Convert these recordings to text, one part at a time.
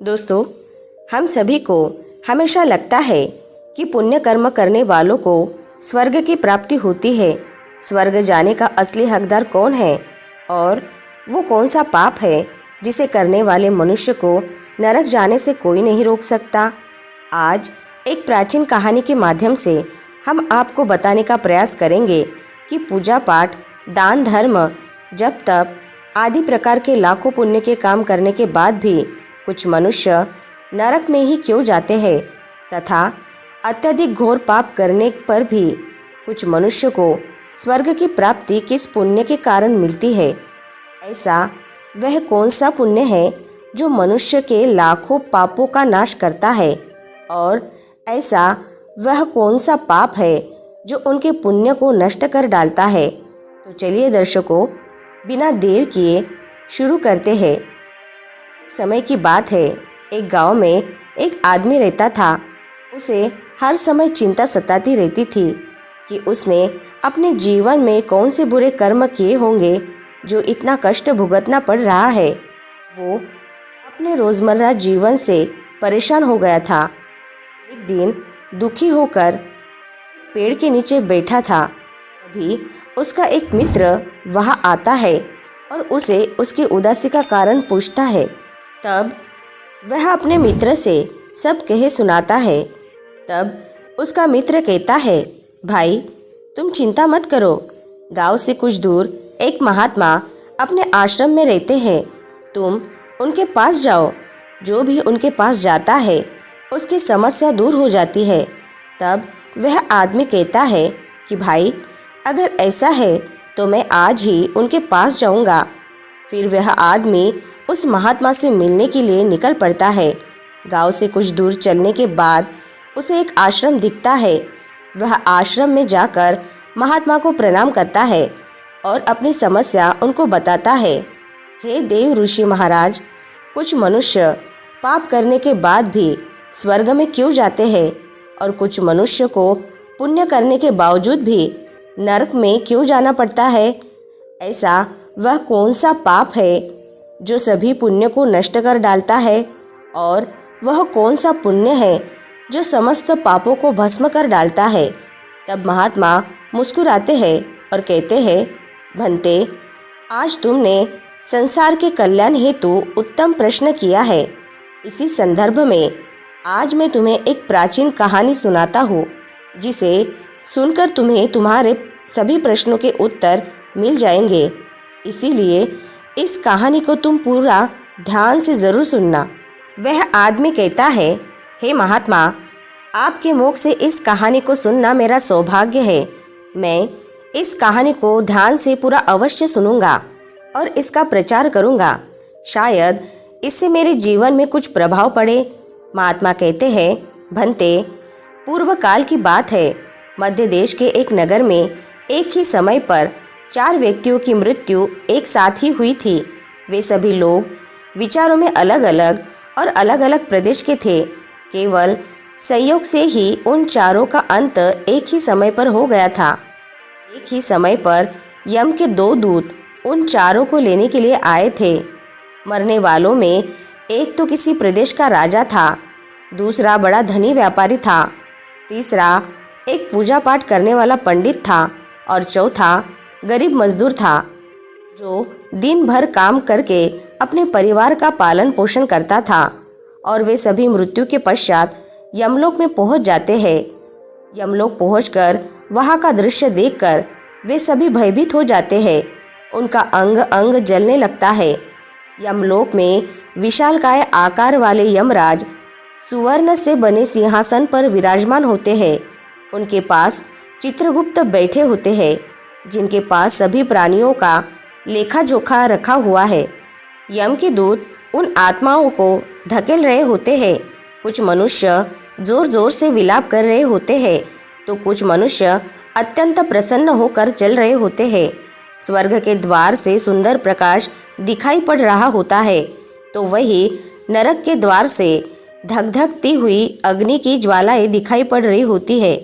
दोस्तों, हम सभी को हमेशा लगता है कि पुण्य कर्म करने वालों को स्वर्ग की प्राप्ति होती है। स्वर्ग जाने का असली हकदार कौन है और वो कौन सा पाप है जिसे करने वाले मनुष्य को नरक जाने से कोई नहीं रोक सकता। आज एक प्राचीन कहानी के माध्यम से हम आपको बताने का प्रयास करेंगे कि पूजा पाठ, दान धर्म, जप तप आदि प्रकार के लाखों पुण्य के काम करने के बाद भी कुछ मनुष्य नरक में ही क्यों जाते हैं तथा अत्यधिक घोर पाप करने पर भी कुछ मनुष्य को स्वर्ग की प्राप्ति किस पुण्य के कारण मिलती है। ऐसा वह कौन सा पुण्य है जो मनुष्य के लाखों पापों का नाश करता है और ऐसा वह कौन सा पाप है जो उनके पुण्य को नष्ट कर डालता है। तो चलिए दर्शकों, बिना देर किए शुरू करते हैं। समय की बात है, एक गांव में एक आदमी रहता था। उसे हर समय चिंता सताती रहती थी कि उसने अपने जीवन में कौन से बुरे कर्म किए होंगे जो इतना कष्ट भुगतना पड़ रहा है। वो अपने रोज़मर्रा जीवन से परेशान हो गया था। एक दिन दुखी होकर एक पेड़ के नीचे बैठा था। तभी उसका एक मित्र वहाँ आता है और उसे उसकी उदासी का कारण पूछता है। तब वह अपने मित्र से सब कहे सुनाता है। तब उसका मित्र कहता है, भाई तुम चिंता मत करो, गांव से कुछ दूर एक महात्मा अपने आश्रम में रहते हैं, तुम उनके पास जाओ। जो भी उनके पास जाता है उसकी समस्या दूर हो जाती है। तब वह आदमी कहता है कि भाई अगर ऐसा है तो मैं आज ही उनके पास जाऊंगा। फिर वह आदमी उस महात्मा से मिलने के लिए निकल पड़ता है। गांव से कुछ दूर चलने के बाद उसे एक आश्रम दिखता है। वह आश्रम में जाकर महात्मा को प्रणाम करता है और अपनी समस्या उनको बताता है। हे देव ऋषि महाराज, कुछ मनुष्य पाप करने के बाद भी स्वर्ग में क्यों जाते हैं और कुछ मनुष्य को पुण्य करने के बावजूद भी नरक में क्यों जाना पड़ता है। ऐसा वह कौन सा पाप है जो सभी पुण्य को नष्ट कर डालता है और वह कौन सा पुण्य है जो समस्त पापों को भस्म कर डालता है। तब महात्मा मुस्कुराते हैं और कहते हैं, भंते, आज तुमने संसार के कल्याण हेतु उत्तम प्रश्न किया है। इसी संदर्भ में आज मैं तुम्हें एक प्राचीन कहानी सुनाता हूँ, जिसे सुनकर तुम्हें तुम्हारे सभी प्रश्नों के उत्तर मिल जाएंगे। इसीलिए इस कहानी को तुम पूरा ध्यान से ज़रूर सुनना। वह आदमी कहता है, हे महात्मा, आपके मुख से इस कहानी को सुनना मेरा सौभाग्य है। मैं इस कहानी को ध्यान से पूरा अवश्य सुनूंगा और इसका प्रचार करूंगा। शायद इससे मेरे जीवन में कुछ प्रभाव पड़े। महात्मा कहते हैं, भंते, पूर्व काल की बात है। मध्य देश के एक नगर में एक ही समय पर 4 व्यक्तियों की मृत्यु एक साथ ही हुई थी। वे सभी लोग विचारों में अलग अलग और अलग अलग प्रदेश के थे। केवल संयोग से ही उन चारों का अंत एक ही समय पर हो गया था। एक ही समय पर यम के 2 दूत उन चारों को लेने के लिए आए थे। मरने वालों में एक तो किसी प्रदेश का राजा था, दूसरा बड़ा धनी व्यापारी था, तीसरा एक पूजा पाठ करने वाला पंडित था और चौथा गरीब मजदूर था, जो दिन भर काम करके अपने परिवार का पालन पोषण करता था। और वे सभी मृत्यु के पश्चात यमलोक में पहुंच जाते हैं। यमलोक पहुंचकर वहां का दृश्य देखकर वे सभी भयभीत हो जाते हैं। उनका अंग अंग जलने लगता है। यमलोक में विशालकाय आकार वाले यमराज सुवर्ण से बने सिंहासन पर विराजमान होते हैं। उनके पास चित्रगुप्त बैठे होते हैं, जिनके पास सभी प्राणियों का लेखा जोखा रखा हुआ है। यम के दूत उन आत्माओं को ढकेल रहे होते हैं। कुछ मनुष्य जोर जोर से विलाप कर रहे होते हैं तो कुछ मनुष्य अत्यंत प्रसन्न होकर चल रहे होते हैं। स्वर्ग के द्वार से सुंदर प्रकाश दिखाई पड़ रहा होता है तो वही नरक के द्वार से धकधकती हुई अग्नि की ज्वालाएं दिखाई पड़ रही होती है।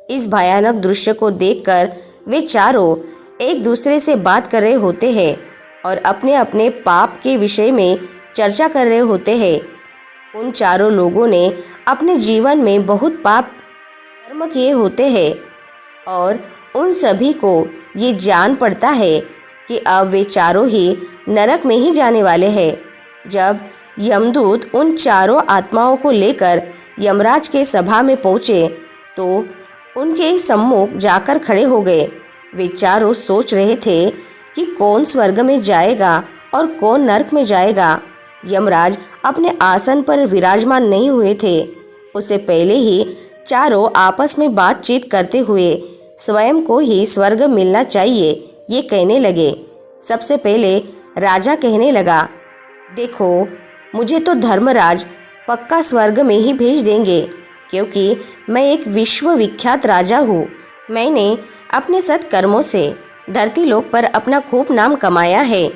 इस भयानक दृश्य को देखकर वे चारों एक दूसरे से बात कर रहे होते हैं और अपने अपने पाप के विषय में चर्चा कर रहे होते हैं। उन चारों लोगों ने अपने जीवन में बहुत पाप कर्म किए होते हैं और उन सभी को ये जान पड़ता है कि अब वे चारों ही नरक में ही जाने वाले हैं। जब यमदूत उन चारों आत्माओं को लेकर यमराज के सभा में पहुँचे तो उनके सम्मुख जाकर खड़े हो गए। वे चारों सोच रहे थे कि कौन स्वर्ग में जाएगा और कौन नरक में जाएगा। यमराज अपने आसन पर विराजमान नहीं हुए थे। उससे पहले ही चारों आपस में बातचीत करते हुए स्वयं को ही स्वर्ग मिलना चाहिए ये कहने लगे। सबसे पहले राजा कहने लगा, देखो, मुझे तो धर्मराज पक्का स्वर्ग में ही भेज देंगे, क्योंकि मैं एक विश्व विख्यात राजा हूँ। मैंने अपने सत्कर्मों से धरती लोक पर अपना खूब नाम कमाया है।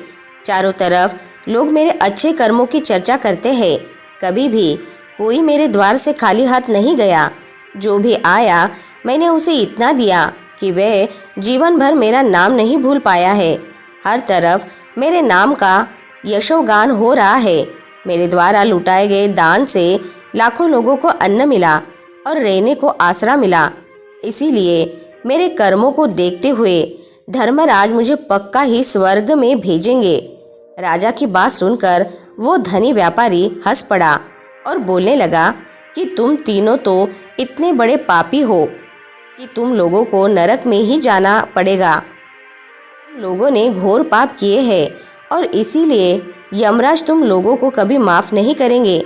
चारों तरफ लोग मेरे अच्छे कर्मों की चर्चा करते हैं। कभी भी कोई मेरे द्वार से खाली हाथ नहीं गया। जो भी आया मैंने उसे इतना दिया कि वह जीवन भर मेरा नाम नहीं भूल पाया है। हर तरफ मेरे नाम का यशोगान हो रहा है। मेरे द्वारा लुटाए गए दान से लाखों लोगों को अन्न मिला और रहने को आसरा मिला। इसीलिए मेरे कर्मों को देखते हुए धर्मराज मुझे पक्का ही स्वर्ग में भेजेंगे। राजा की बात सुनकर वो धनी व्यापारी हंस पड़ा और बोलने लगा कि तुम तीनों तो इतने बड़े पापी हो कि तुम लोगों को नरक में ही जाना पड़ेगा। तुम लोगों ने घोर पाप किए हैं और इसीलिए यमराज तुम लोगों को कभी माफ़ नहीं करेंगे।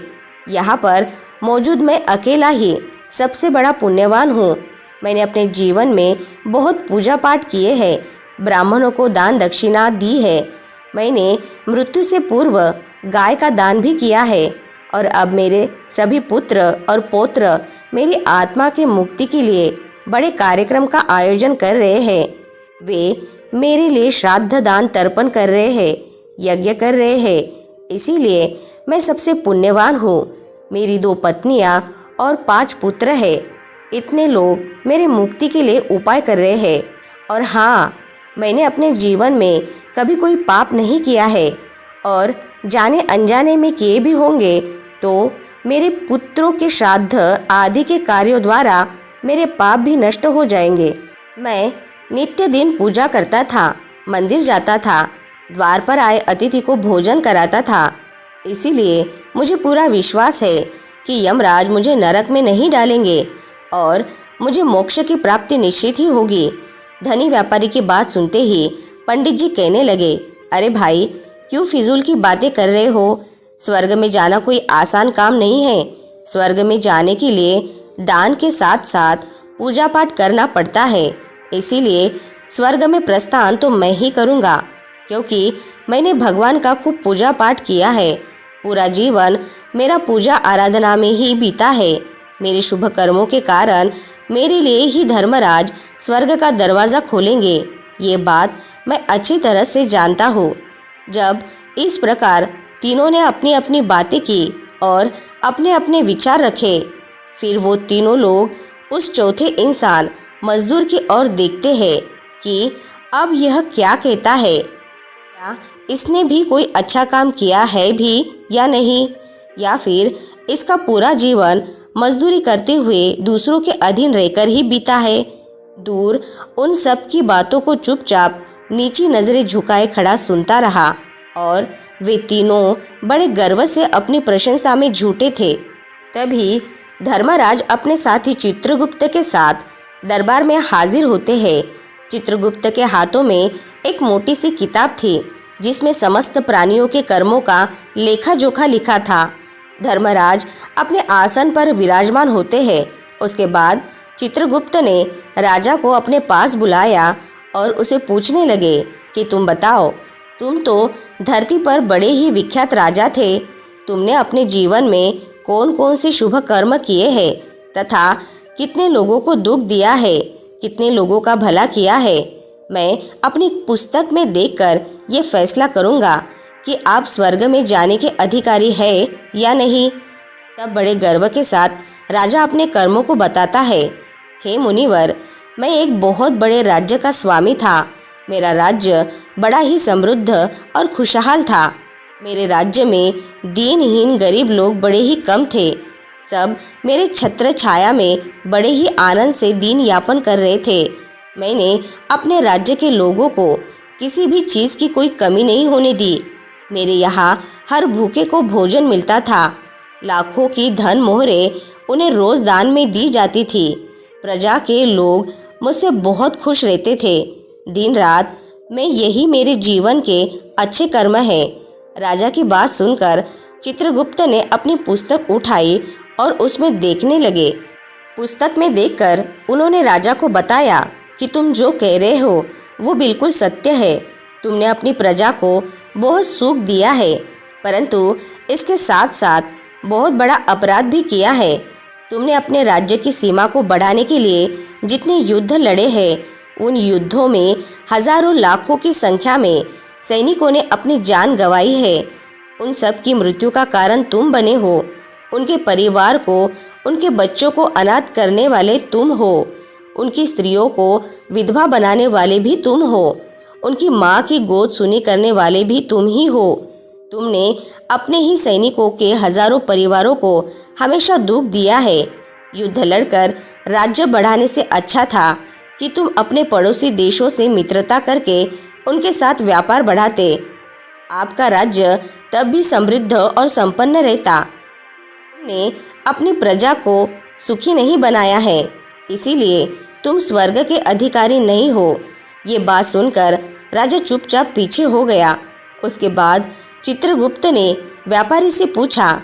यहाँ पर मौजूद मैं अकेला ही सबसे बड़ा पुण्यवान हूँ। मैंने अपने जीवन में बहुत पूजा पाठ किए हैं, ब्राह्मणों को दान दक्षिणा दी है। मैंने मृत्यु से पूर्व गाय का दान भी किया है और अब मेरे सभी पुत्र और पौत्र मेरी आत्मा के मुक्ति के लिए बड़े कार्यक्रम का आयोजन कर रहे हैं। वे मेरे लिए श्राद्ध दान तर्पण कर रहे हैं, यज्ञ कर रहे हैं। इसीलिए मैं सबसे पुण्यवान हूँ। मेरी 2 पत्नियाँ और 5 पुत्र हैं। इतने लोग मेरे मुक्ति के लिए उपाय कर रहे हैं। और हाँ, मैंने अपने जीवन में कभी कोई पाप नहीं किया है और जाने अनजाने में किए भी होंगे तो मेरे पुत्रों के श्राद्ध आदि के कार्यों द्वारा मेरे पाप भी नष्ट हो जाएंगे। मैं नित्य दिन पूजा करता था, मंदिर जाता था, द्वार पर आए अतिथि को भोजन कराता था। इसीलिए मुझे पूरा विश्वास है कि यमराज मुझे नरक में नहीं डालेंगे और मुझे मोक्ष की प्राप्ति निश्चित ही होगी। धनी व्यापारी की बात सुनते ही पंडित जी कहने लगे, अरे भाई, क्यों फिजूल की बातें कर रहे हो? स्वर्ग में जाना कोई आसान काम नहीं है। स्वर्ग में जाने के लिए दान के साथ साथ पूजा पाठ करना पड़ता है। इसीलिए स्वर्ग में प्रस्थान तो मैं ही करूँगा, क्योंकि मैंने भगवान का खूब पूजा पाठ किया है। पूरा जीवन मेरा पूजा आराधना में ही बीता है। मेरे शुभ कर्मों के कारण मेरे लिए ही धर्मराज स्वर्ग का दरवाज़ा खोलेंगे। ये बात मैं अच्छी तरह से जानता हूँ। जब इस प्रकार तीनों ने अपनी अपनी बातें की और अपने अपने विचार रखे, फिर वो तीनों लोग उस चौथे इंसान मजदूर की ओर देखते हैं कि अब यह क्या कहता है, क्या इसने भी कोई अच्छा काम किया है भी या नहीं, या फिर इसका पूरा जीवन मजदूरी करते हुए दूसरों के अधीन रहकर ही बीता है। दूर उन सब की बातों को चुपचाप नीची नजरें झुकाए खड़ा सुनता रहा और वे तीनों बड़े गर्व से अपनी प्रशंसा में झूठे थे। तभी धर्मराज अपने साथी चित्रगुप्त के साथ दरबार में हाजिर होते हैं। चित्रगुप्त के हाथों में एक मोटी सी किताब थी जिसमें समस्त प्राणियों के कर्मों का लेखा जोखा लिखा था। धर्मराज अपने आसन पर विराजमान होते हैं। उसके बाद चित्रगुप्त ने राजा को अपने पास बुलाया और उसे पूछने लगे कि तुम बताओ, तुम तो धरती पर बड़े ही विख्यात राजा थे। तुमने अपने जीवन में कौन कौन से शुभ कर्म किए हैं तथा कितने लोगों को दुख दिया है, कितने लोगों का भला किया है। मैं अपनी पुस्तक में देखकर ये फैसला करूँगा कि आप स्वर्ग में जाने के अधिकारी है या नहीं। तब बड़े गर्व के साथ राजा अपने कर्मों को बताता है। हे मुनिवर, मैं एक बहुत बड़े राज्य का स्वामी था। मेरा राज्य बड़ा ही समृद्ध और खुशहाल था। मेरे राज्य में दीनहीन गरीब लोग बड़े ही कम थे। सब मेरे छत्र छाया में बड़े ही आनंद से दिन यापन कर रहे थे। मैंने अपने राज्य के लोगों को किसी भी चीज़ की कोई कमी नहीं होने दी। मेरे यहाँ हर भूखे को भोजन मिलता था। लाखों की धन मोहरें उन्हें रोज़ दान में दी जाती थी। प्रजा के लोग मुझसे बहुत खुश रहते थे। दिन रात मैं यही मेरे जीवन के अच्छे कर्म है। राजा की बात सुनकर चित्रगुप्त ने अपनी पुस्तक उठाई और उसमें देखने लगे। पुस्तक में देखकर उन्होंने राजा को बताया कि तुम जो कह रहे हो वो बिल्कुल सत्य है। तुमने अपनी प्रजा को बहुत सुख दिया है, परंतु इसके साथ साथ बहुत बड़ा अपराध भी किया है। तुमने अपने राज्य की सीमा को बढ़ाने के लिए जितने युद्ध लड़े हैं, उन युद्धों में हजारों लाखों की संख्या में सैनिकों ने अपनी जान गंवाई है। उन सब की मृत्यु का कारण तुम बने हो। उनके परिवार को, उनके बच्चों को अनाथ करने वाले तुम हो। उनकी स्त्रियों को विधवा बनाने वाले भी तुम हो। उनकी माँ की गोद सुनी करने वाले भी तुम ही हो। तुमने अपने ही सैनिकों के हजारों परिवारों को हमेशा दुख दिया है। युद्ध लड़कर राज्य बढ़ाने से अच्छा था कि तुम अपने पड़ोसी देशों से मित्रता करके उनके साथ व्यापार बढ़ाते। आपका राज्य तब भी समृद्ध और संपन्न रहता। तुमने अपनी प्रजा को सुखी नहीं बनाया है, इसीलिए तुम स्वर्ग के अधिकारी नहीं हो। ये बात सुनकर राजा चुपचाप पीछे हो गया। उसके बाद चित्रगुप्त ने व्यापारी से पूछा,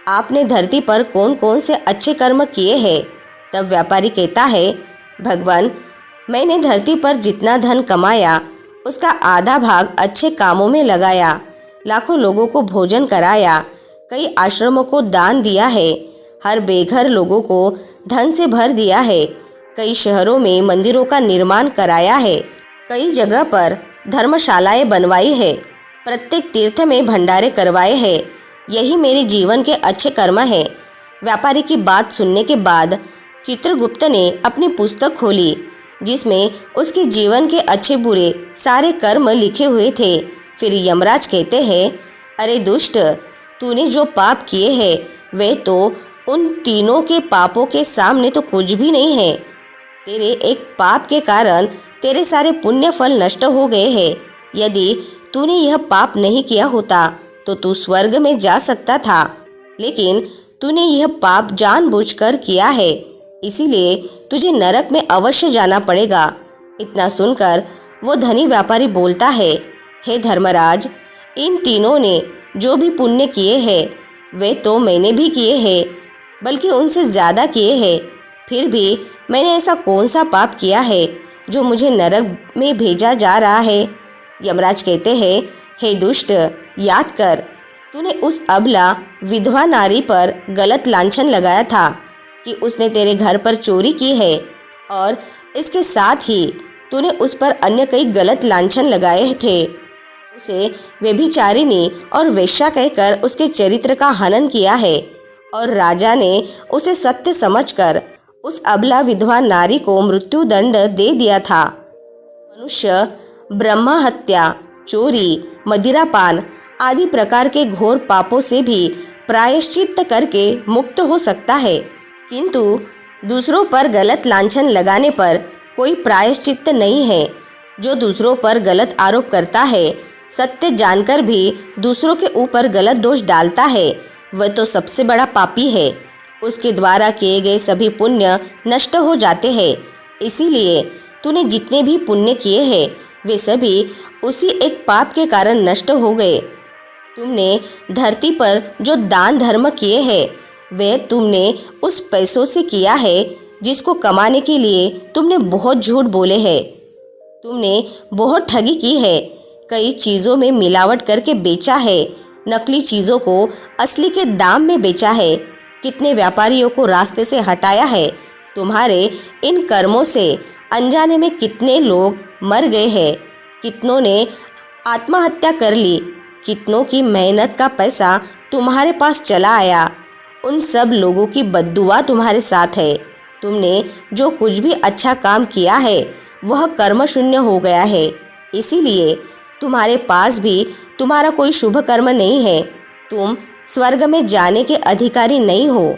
आपने धरती पर कौन कौन से अच्छे कर्म किए हैं? तब व्यापारी कहता है, भगवान, मैंने धरती पर जितना धन कमाया उसका आधा भाग अच्छे कामों में लगाया। लाखों लोगों को भोजन कराया, कई आश्रमों को दान दिया है, हर बेघर लोगों को धन से भर दिया है, कई शहरों में मंदिरों का निर्माण कराया है, कई जगह पर धर्मशालाएं बनवाई है, प्रत्येक तीर्थ में भंडारे करवाए हैं। यही मेरे जीवन के अच्छे कर्म है। व्यापारी की बात सुनने के बाद चित्रगुप्त ने अपनी पुस्तक खोली, जिसमें उसके जीवन के अच्छे बुरे सारे कर्म लिखे हुए थे। फिर यमराज कहते हैं, अरे दुष्ट, तूने जो पाप किए हैं वे तो उन तीनों के पापों के सामने तो कुछ भी नहीं है। तेरे एक पाप के कारण तेरे सारे पुण्य फल नष्ट हो गए हैं। यदि तूने यह पाप नहीं किया होता तो तू स्वर्ग में जा सकता था, लेकिन तूने यह पाप जानबूझकर किया है, इसीलिए तुझे नरक में अवश्य जाना पड़ेगा। इतना सुनकर वो धनी व्यापारी बोलता है, हे धर्मराज, इन तीनों ने जो भी पुण्य किए हैं वे तो मैंने भी किए हैं, बल्कि उनसे ज़्यादा किए हैं। फिर भी मैंने ऐसा कौन सा पाप किया है जो मुझे नरक में भेजा जा रहा है? यमराज कहते हैं, हे दुष्ट, याद कर, तूने उस अबला विधवा नारी पर गलत लांछन लगाया था कि उसने तेरे घर पर चोरी की है, और इसके साथ ही तूने उस पर अन्य कई गलत लांछन लगाए थे। उसे व्यभिचारिणी और वेश्या कहकर उसके चरित्र का हनन किया है, और राजा ने उसे सत्य समझकर उस अबला विधवा नारी को मृत्यु दंड दे दिया था। मनुष्य ब्रह्म हत्या, चोरी, मदिरापान आदि प्रकार के घोर पापों से भी प्रायश्चित करके मुक्त हो सकता है, किंतु दूसरों पर गलत लांछन लगाने पर कोई प्रायश्चित नहीं है। जो दूसरों पर गलत आरोप करता है, सत्य जानकर भी दूसरों के ऊपर गलत दोष डालता है, वह तो सबसे बड़ा पापी है। उसके द्वारा किए गए सभी पुण्य नष्ट हो जाते हैं। इसीलिए तूने जितने भी पुण्य किए हैं वे सभी उसी एक पाप के कारण नष्ट हो गए। तुमने धरती पर जो दान धर्म किए हैं वे तुमने उस पैसों से किया है जिसको कमाने के लिए तुमने बहुत झूठ बोले हैं। तुमने बहुत ठगी की है, कई चीज़ों में मिलावट करके बेचा है, नकली चीज़ों को असली के दाम में बेचा है, कितने व्यापारियों को रास्ते से हटाया है। तुम्हारे इन कर्मों से अनजाने में कितने लोग मर गए हैं, कितनों ने आत्महत्या कर ली, कितनों की मेहनत का पैसा तुम्हारे पास चला आया। उन सब लोगों की बद्दुआ तुम्हारे साथ है। तुमने जो कुछ भी अच्छा काम किया है वह कर्म शून्य हो गया है। इसीलिए तुम्हारे पास भी तुम्हारा कोई शुभ कर्म नहीं है, तुम स्वर्ग में जाने के अधिकारी नहीं हो।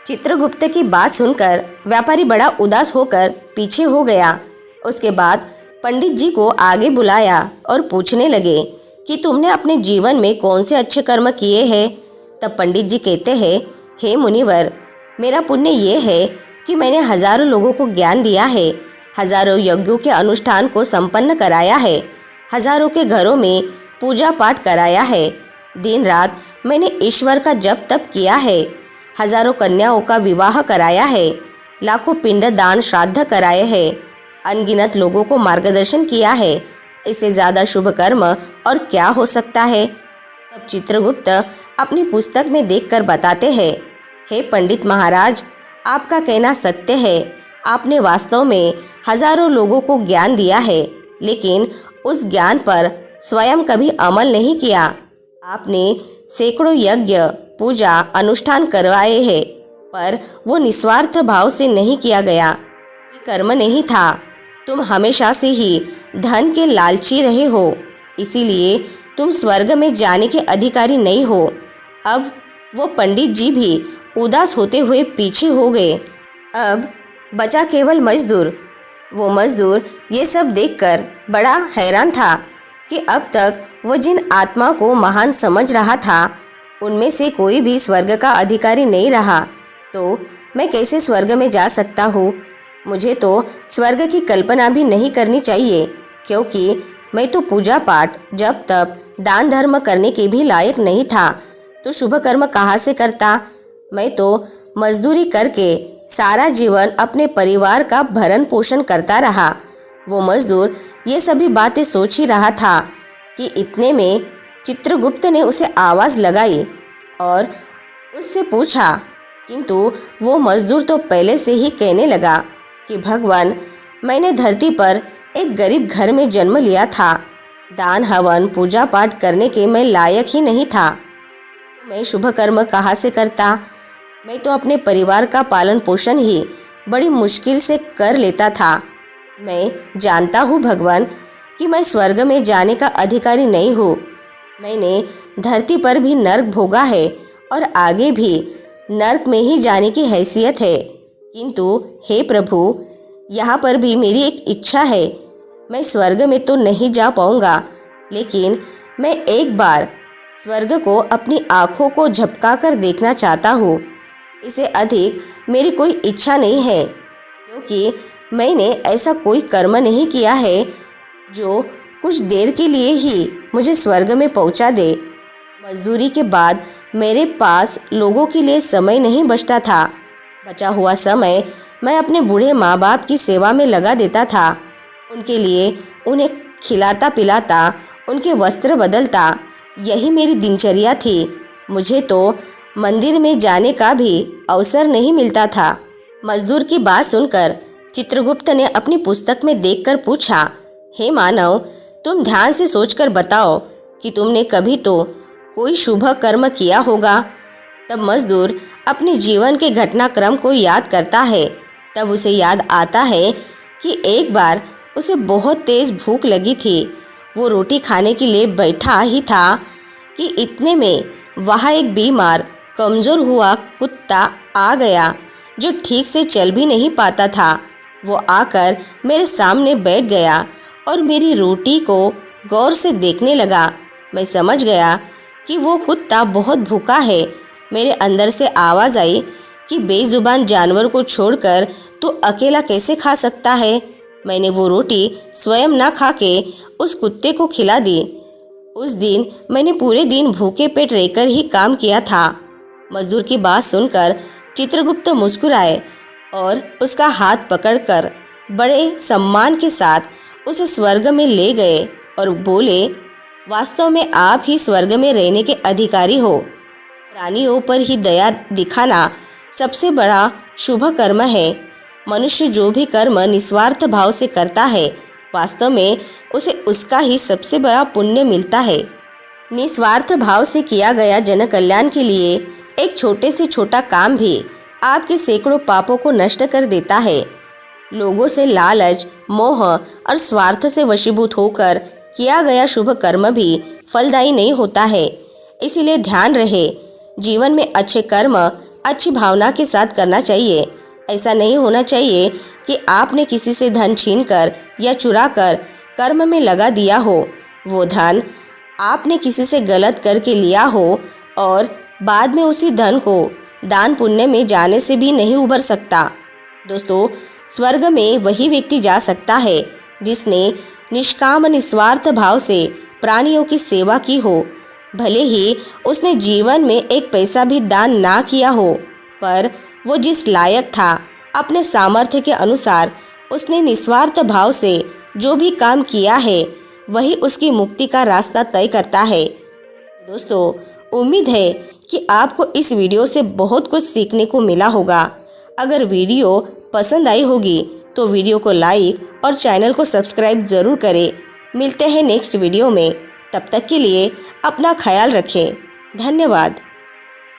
चित्रगुप्त की बात सुनकर व्यापारी बड़ा उदास होकर पीछे हो गया। उसके बाद पंडित जी को आगे बुलाया और पूछने लगे कि तुमने अपने जीवन में कौन से अच्छे कर्म किए हैं। तब पंडित जी कहते हैं, हे मुनिवर, मेरा पुण्य ये है कि मैंने हजारों लोगों को ज्ञान दिया है, हजारों यज्ञों के अनुष्ठान को संपन्न कराया है, हजारों के घरों में पूजा पाठ कराया है, दिन रात मैंने ईश्वर का जप तप किया है, हजारों कन्याओं का विवाह कराया है, लाखों पिंड दान श्राद्ध कराए हैं, अनगिनत लोगों को मार्गदर्शन किया है। इससे ज़्यादा शुभ कर्म और क्या हो सकता है। तब चित्रगुप्त अपनी पुस्तक में देखकर बताते हैं, हे पंडित महाराज, आपका कहना सत्य है। आपने वास्तव में हजारों लोगों को ज्ञान दिया है, लेकिन उस ज्ञान पर स्वयं कभी अमल नहीं किया। आपने सैकड़ों यज्ञ पूजा अनुष्ठान करवाए हैं, पर वो निस्वार्थ भाव से नहीं किया गया। कर्म नहीं था। तुम हमेशा से ही धन के लालची रहे हो, इसीलिए तुम स्वर्ग में जाने के अधिकारी नहीं हो। अब वो पंडित जी भी उदास होते हुए पीछे हो गए। अब बचा केवल मजदूर। वो मजदूर ये सब देखकर बड़ा हैरान था कि अब तक वो जिन आत्मा को महान समझ रहा था, उनमें से कोई भी स्वर्ग का अधिकारी नहीं रहा। तो मैं कैसे स्वर्ग में जा सकता हूँ? मुझे तो स्वर्ग की कल्पना भी नहीं करनी चाहिए, क्योंकि मैं तो पूजा पाठ जप तप दान धर्म करने के भी लायक नहीं था। तो शुभ कर्म कहाँ से करता? मैं तो मजदूरी करके सारा जीवन अपने परिवार का भरण पोषण करता रहा। वो मजदूर ये सभी बातें सोच ही रहा था कि इतने में चित्रगुप्त ने उसे आवाज़ लगाई और उससे पूछा, किंतु वो मजदूर तो पहले से ही कहने लगा कि भगवान, मैंने धरती पर एक गरीब घर में जन्म लिया था। दान हवन पूजा पाठ करने के मैं लायक ही नहीं था। मैं शुभ कर्म कहाँ से करता? मैं तो अपने परिवार का पालन पोषण ही बड़ी मुश्किल से कर लेता था। मैं जानता हूँ भगवान कि मैं स्वर्ग में जाने का अधिकारी नहीं हूँ। मैंने धरती पर भी नर्क भोगा है और आगे भी नर्क में ही जाने की हैसियत है। किंतु हे प्रभु, यहाँ पर भी मेरी एक इच्छा है। मैं स्वर्ग में तो नहीं जा पाऊँगा, लेकिन मैं एक बार स्वर्ग को अपनी आँखों को झपका कर देखना चाहता हूँ। इससे अधिक मेरी कोई इच्छा नहीं है, क्योंकि मैंने ऐसा कोई कर्म नहीं किया है जो कुछ देर के लिए ही मुझे स्वर्ग में पहुँचा दे। मजदूरी के बाद मेरे पास लोगों के लिए समय नहीं बचता था। बचा हुआ समय मैं अपने बूढ़े माँ बाप की सेवा में लगा देता था। उनके लिए उन्हें खिलाता पिलाता, उनके वस्त्र बदलता, यही मेरी दिनचर्या थी। मुझे तो मंदिर में जाने का भी अवसर नहीं मिलता था। मजदूर की बात सुनकर चित्रगुप्त ने अपनी पुस्तक में देखकर पूछा, हे मानव, तुम ध्यान से सोचकर बताओ कि तुमने कभी तो कोई शुभ कर्म किया होगा। तब मजदूर अपने जीवन के घटनाक्रम को याद करता है। तब उसे याद आता है कि एक बार उसे बहुत तेज़ भूख लगी थी। वो रोटी खाने के लिए बैठा ही था कि इतने में वहाँ एक बीमार कमज़ोर हुआ कुत्ता आ गया, जो ठीक से चल भी नहीं पाता था। वो आकर मेरे सामने बैठ गया और मेरी रोटी को गौर से देखने लगा। मैं समझ गया कि वो कुत्ता बहुत भूखा है। मेरे अंदर से आवाज़ आई कि बेजुबान जानवर को छोड़कर तू अकेला कैसे खा सकता है। मैंने वो रोटी स्वयं ना खा के उस कुत्ते को खिला दी। उस दिन मैंने पूरे दिन भूखे पेट रहकर ही काम किया था। मजदूर की बात सुनकर चित्रगुप्त मुस्कुराए और उसका हाथ पकड़कर बड़े सम्मान के साथ उसे स्वर्ग में ले गए और बोले, वास्तव में आप ही स्वर्ग में रहने के अधिकारी हो। प्राणियों पर ही दया दिखाना सबसे बड़ा शुभ कर्म है। मनुष्य जो भी कर्म निस्वार्थ भाव से करता है, वास्तव में उसे उसका ही सबसे बड़ा पुण्य मिलता है। निस्वार्थ भाव से किया गया जन कल्याण के लिए एक छोटे से छोटा काम भी आपके सैकड़ों पापों को नष्ट कर देता है। लोगों से लालच, मोह और स्वार्थ से वशीभूत होकर किया गया शुभ कर्म भी फलदायी नहीं होता है। इसीलिए ध्यान रहे, जीवन में अच्छे कर्म अच्छी भावना के साथ करना चाहिए। ऐसा नहीं होना चाहिए कि आपने किसी से धन छीनकर या चुरा कर कर्म में लगा दिया हो। वो धन आपने किसी से गलत करके लिया हो और बाद में उसी धन को दान पुण्य में जाने से भी नहीं उबर सकता। दोस्तों, स्वर्ग में वही व्यक्ति जा सकता है जिसने निष्काम निस्वार्थ भाव से प्राणियों की सेवा की हो। भले ही उसने जीवन में एक पैसा भी दान ना किया हो, पर वो जिस लायक था, अपने सामर्थ्य के अनुसार उसने निस्वार्थ भाव से जो भी काम किया है वही उसकी मुक्ति का रास्ता तय करता है। दोस्तों, उम्मीद है कि आपको इस वीडियो से बहुत कुछ सीखने को मिला होगा। अगर वीडियो पसंद आई होगी तो वीडियो को लाइक और चैनल को सब्सक्राइब ज़रूर करें। मिलते हैं नेक्स्ट वीडियो में। तब तक के लिए अपना ख्याल रखें। धन्यवाद।